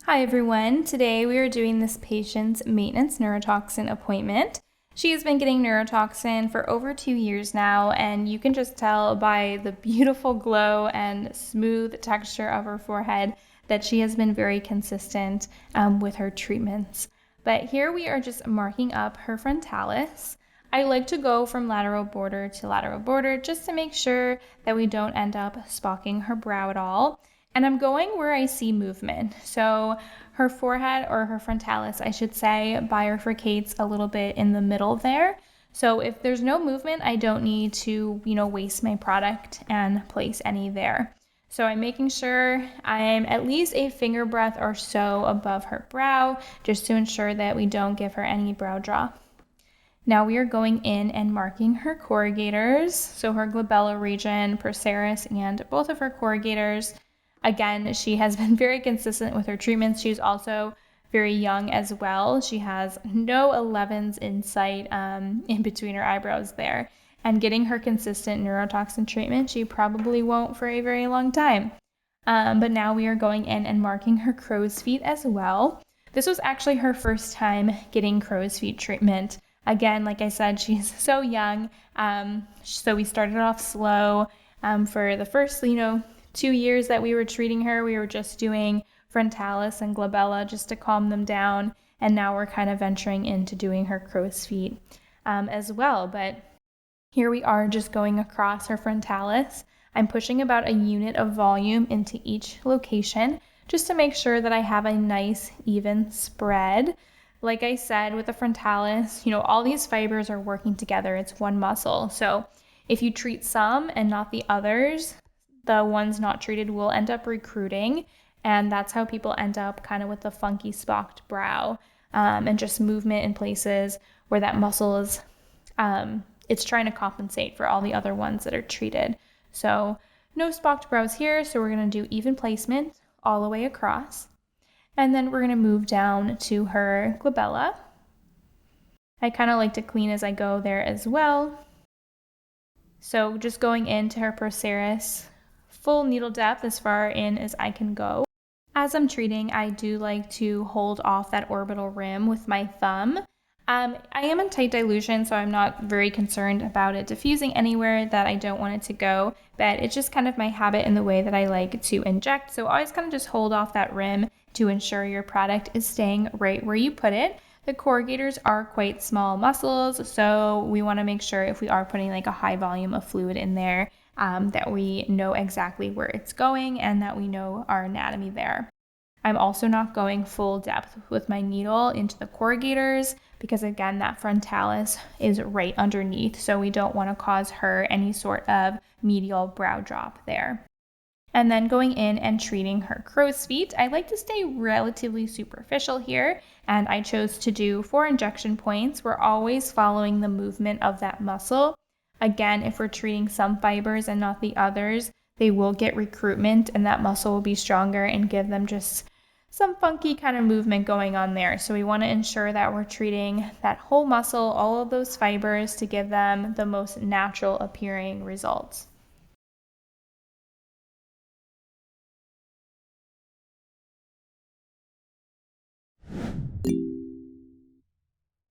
Hi everyone, today we are doing this patient's maintenance neurotoxin appointment. She has been getting neurotoxin for over 2 years now, and you can just tell by the beautiful glow and smooth texture of her forehead that she has been very consistent with her treatments. But here we are just marking up her frontalis. I like to go from lateral border to lateral border just to make sure that we don't end up spocking her brow at all. And I'm going where I see movement. So her forehead, or her frontalis, I should say, bifurcates a little bit in the middle there. So if there's no movement, I don't need to, waste my product and place any there. So I'm making sure I'm at least a finger breadth or so above her brow, just to ensure that we don't give her any brow drop. Now we are going in and marking her corrugators, so her glabella region, procerus, and both of her corrugators. Again, she has been very consistent with her treatments. She's also very young as well. She has no 11s in sight in between her eyebrows there. And getting her consistent neurotoxin treatment, she probably won't for a very long time. But now we are going in and marking her crow's feet as well. This was actually her first time getting crow's feet treatment. Again, like I said, she's so young. So we started off slow for the first, 2 years that we were treating her. We were just doing frontalis and glabella just to calm them down, and now we're kind of venturing into doing her crow's feet as well. But here we are just going across her frontalis. I'm pushing about a unit of volume into each location just to make sure that I have a nice even spread. Like I said, with the frontalis, all these fibers are working together. It's one muscle. So if you treat some and not the others, the ones not treated will end up recruiting, and that's how people end up kind of with the funky spocked brow and just movement in places where that muscle is, it's trying to compensate for all the other ones that are treated. So no spocked brows here, so we're going to do even placement all the way across. And then we're going to move down to her glabella. I kind of like to clean as I go there as well. So just going into her procerus, full needle depth as far in as I can go. As I'm treating, I do like to hold off that orbital rim with my thumb. I am in tight dilution, so I'm not very concerned about it diffusing anywhere that I don't want it to go, but it's just kind of my habit in the way that I like to inject. So always kind of just hold off that rim to ensure your product is staying right where you put it. The corrugators are quite small muscles, so we want to make sure if we are putting like a high volume of fluid in there, that we know exactly where it's going and that we know our anatomy there. I'm also not going full depth with my needle into the corrugators because, again, that frontalis is right underneath, so we don't want to cause her any sort of medial brow drop there. And then going in and treating her crow's feet, I like to stay relatively superficial here, and I chose to do 4 injection points. We're always following the movement of that muscle. Again, if we're treating some fibers and not the others, they will get recruitment and that muscle will be stronger and give them just some funky kind of movement going on there. So we want to ensure that we're treating that whole muscle, all of those fibers, to give them the most natural appearing results.